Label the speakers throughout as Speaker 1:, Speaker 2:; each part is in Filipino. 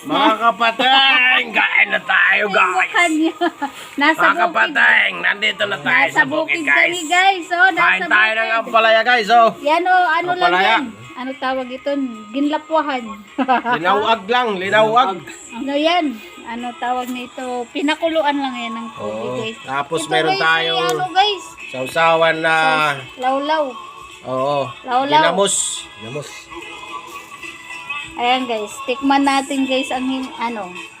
Speaker 1: Mga kapateng, kain na tayo guys.
Speaker 2: Nasa
Speaker 1: Mga
Speaker 2: bukid.
Speaker 1: kapateng, nandito na tayo
Speaker 2: Nasa
Speaker 1: sa bukid
Speaker 2: bukid
Speaker 1: guys.
Speaker 2: kami guys. Oh, nasa
Speaker 1: Kain tayo ng
Speaker 2: bukid.
Speaker 1: ampalaya guys. Oh.
Speaker 2: Yan oh, ano lang
Speaker 1: Ampalaya.
Speaker 2: yan? Ano tawag ito? Ginlapwahan.
Speaker 1: Linawag lang, linawag.
Speaker 2: Ano yan? Ano tawag nito? Pinakuluan lang yan ng tubig
Speaker 1: Oo.
Speaker 2: guys.
Speaker 1: Tapos
Speaker 2: Ito,
Speaker 1: meron
Speaker 2: guys,
Speaker 1: tayong
Speaker 2: ano guys?
Speaker 1: sausawan na
Speaker 2: Lawlaw.
Speaker 1: oo,
Speaker 2: Lawlaw.
Speaker 1: ginamos.
Speaker 2: Ayan guys, tikman natin guys ang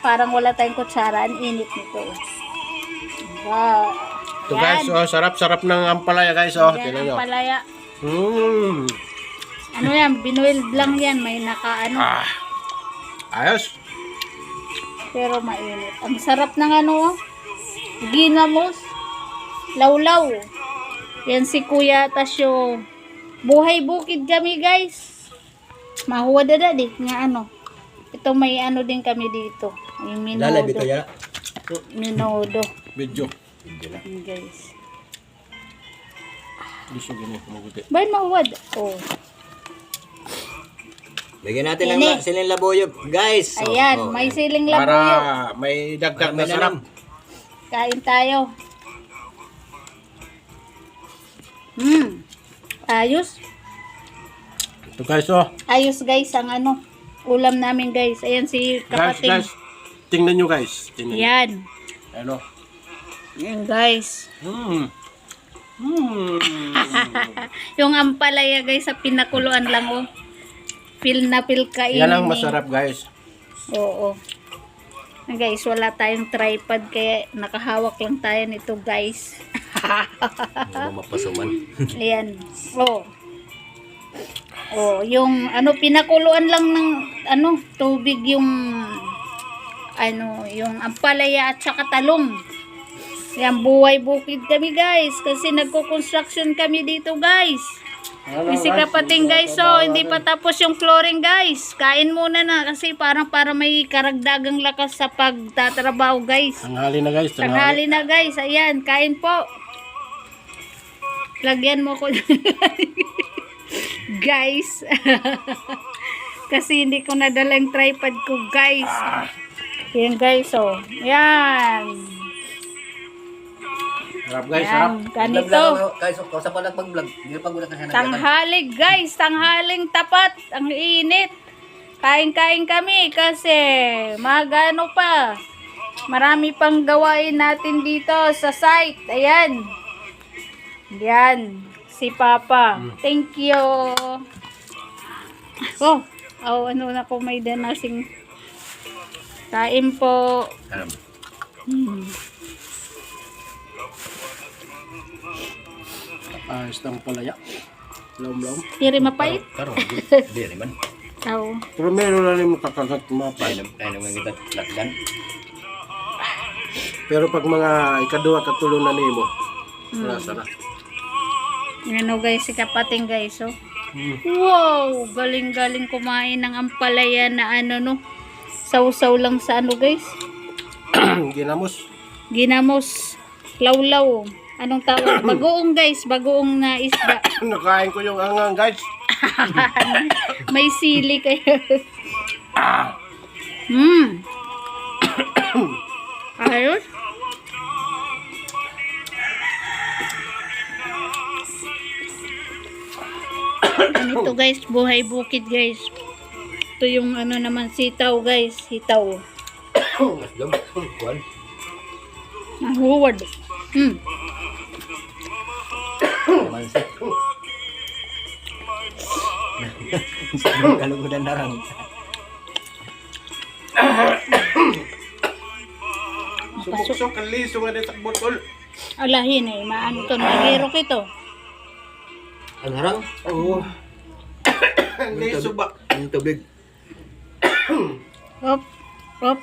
Speaker 2: parang wala tayong kutsara, ang init nito. Wow.
Speaker 1: Ito guys, oh, sarap-sarap ng ampalaya guys. Oh,
Speaker 2: Yan
Speaker 1: tingnan
Speaker 2: ang
Speaker 1: nyo.
Speaker 2: palaya.
Speaker 1: Mm.
Speaker 2: Ano yan, binuild lang yan, may nakaano,
Speaker 1: Ah. Ayos.
Speaker 2: pero mainit. Ang sarap ng ano, ginamos, lawlaw. Yan si Kuya Tasyo. Buhay bukid kami guys. Mahuwad na di nga ano. Ito may ano din kami dito. May minodo. Minodo.
Speaker 1: Video.
Speaker 2: Yan, guys.
Speaker 1: Gusto gini, mabuti.
Speaker 2: Ba't mahuwad? Oh.
Speaker 3: Lagyan natin
Speaker 2: Ini.
Speaker 3: ng siling labuyo, guys.
Speaker 2: Ayan, may siling
Speaker 1: Para
Speaker 2: labuyo.
Speaker 1: may dagdag
Speaker 3: Para may
Speaker 1: na sarap.
Speaker 2: Kain tayo. Ayos.
Speaker 1: Ito guys, oh.
Speaker 2: Ayos guys ang ano. Ulam namin guys. Ayan si kapating.
Speaker 1: Guys, tingnan nyo guys. Tingnan nyo.
Speaker 2: Yan.
Speaker 1: Ano?
Speaker 2: Yan guys. Yung ampalaya guys sa pinakuluan lang oh. Feel na feel kainin.
Speaker 1: Yan ang
Speaker 2: eh.
Speaker 1: masarap guys.
Speaker 2: Oo. Guys, wala tayong tripod kaya nakahawak lang tayo nito guys.
Speaker 3: Ano mapasuman.
Speaker 2: Ayan. Oh. Oh, yung ano pinakuluan lang ng ano tubig yung ano yung ampalaya at saka talong. Yan buhay bukid kami guys kasi nagko-construction kami dito guys. Si kapating guys, so hindi pa tapos yung flooring guys. Kain muna na kasi para may karagdagang lakas sa pagtatrabaho guys.
Speaker 1: Tanghali na guys.
Speaker 2: Tanghali na guys, ayan, kain po. Lagyan mo ko guys. Kasi hindi ko nadala yung tripod ko guys. Yan guys, oh. Yan.
Speaker 1: Sarap guys, sarap.
Speaker 2: Yan, ganito.
Speaker 3: Guys, kung sa pa nagpag-vlog, hindi pa gulat kasi
Speaker 2: Tanghali guys, tanghaling tapat. Ang init. Kain-kain kami kasi magano pa. Marami pang gawain natin dito sa site. Ayan. Yan. Si Papa. Thank you. Oh, ano na po may danasing kain po.
Speaker 1: Ayos ng palaya. Lom-lom.
Speaker 2: Kiri mapait?
Speaker 3: Karo, di rin man.
Speaker 2: Oo.
Speaker 1: Pero meron na rin makakagat mapay.
Speaker 3: Kaya naman kita lakdan.
Speaker 1: Pero pag mga ikaduha katulo na nimo, sarap.
Speaker 2: Yan o guys, si kapating guys, oh. Wow! Galing-galing kumain ng ampalaya na ano, no? Sausaw lang sa ano, guys?
Speaker 1: Ginamos.
Speaker 2: Ginamos. Lawlaw. Anong tawag? Bagoong, guys. Bagoong na isda.
Speaker 1: Nakain ko yung angang guys.
Speaker 2: May sili kayo. Ayos. Ito guys, buhay bukid guys. Ito yung ano naman sitaw guys, sitaw.
Speaker 3: Lom, kuan.
Speaker 2: Mahuwad.
Speaker 3: Mansi. Kalugudan darang.
Speaker 1: Sumok-sok ang liso nga dito sa botol.
Speaker 2: Alahin eh, maano to, nagirok ito.
Speaker 3: Ang harang?
Speaker 1: Oo. Ang liso ba?
Speaker 3: Ang tubig.
Speaker 2: Hop, hop.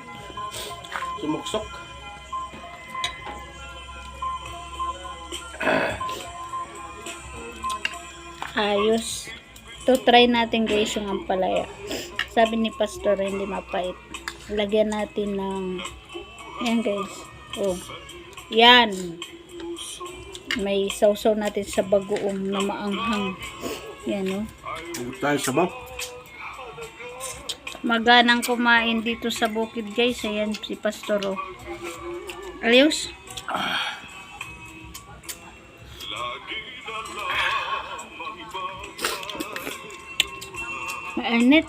Speaker 1: Sumuksok.
Speaker 2: Ayos. To try natin guys yung ampalaya. Sabi ni Pastor hindi mapait. Lagyan natin ng yan guys. Oh. Yan. May sausaw natin sa bagoong na maanghang. Yan oh.
Speaker 1: Tayo sabaw.
Speaker 2: maganang kumain dito sa bukid guys. Ayan si Pastor oh. Ayos. Mainit.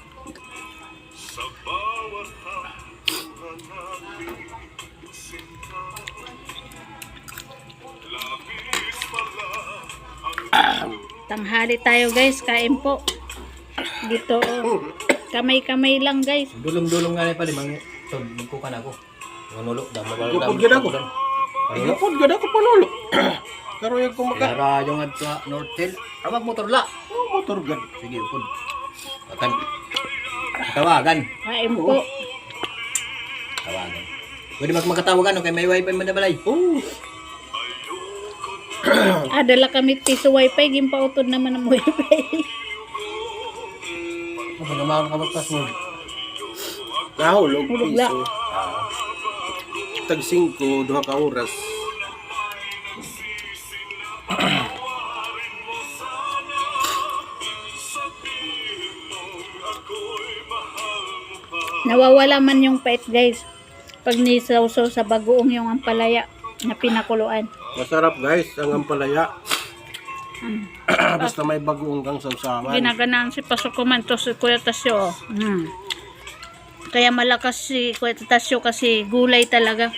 Speaker 2: Tanghali tayo guys, kain po. Dito oh. Kamay-kamay lang guys.
Speaker 3: Dulong-dulong nga na pala, magkukan ako. Manulok,
Speaker 1: Lupod gid ako. Lupod gid ako panulo. Pero yung kumaka.
Speaker 3: Kaya yung at sa North Hill, ramag motor la.
Speaker 1: Motor gid.
Speaker 3: Sige, upod. Akan. Tawagan.
Speaker 2: Kain po.
Speaker 3: Tawagan. Pwede magkatawagan, okay? May wifi man na balay.
Speaker 1: Oh.
Speaker 2: Dala kami tiso wifi, gimpautod naman ang wifi.
Speaker 3: Kung makakabagpas mo.
Speaker 1: Nahulog
Speaker 2: Hulog la.
Speaker 1: piso. Tag 5 duha ka oras.
Speaker 2: Nawawala man yung pait guys. Pag nisawsaw sa bagoong yung ampalaya na pinakuluan.
Speaker 1: Masarap guys ang ampalaya. Basta may bagoong kang sausawan.
Speaker 2: Ginaganaan si Pasukuman to si Kuya Tasyo. Oh. Kaya malakas si Kuya Tasyo kasi gulay talaga.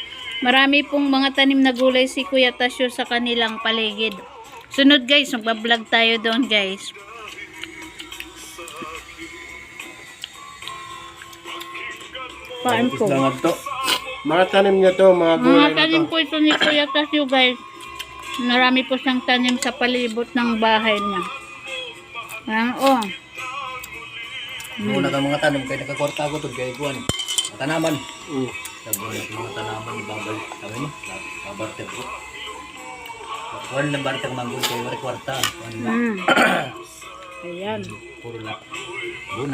Speaker 2: Marami pong mga tanim na gulay si Kuya Tasyo sa kanilang paligid. Sunod guys, magbablog tayo doon guys. Paan po.
Speaker 1: Mga tanim niya to, mga gulay
Speaker 2: Mga
Speaker 1: na
Speaker 2: tanim
Speaker 1: to.
Speaker 2: po ito ni Kuya Tasyo guys. Marami po siyang tanim sa palibot ng bahay niya. Ayan, oh.
Speaker 3: Muna ka mga tanong, kaya nakakwarta ko to, kaya kuhan. Matanaman.
Speaker 1: Mm.
Speaker 3: Sabi ko mga tanaman, babal. Sabi mo, babarter ko. Kuhan na barter manggol, kaya wala kwarta. Kuhan na.
Speaker 2: Ayan.
Speaker 3: Puro na. Doon na.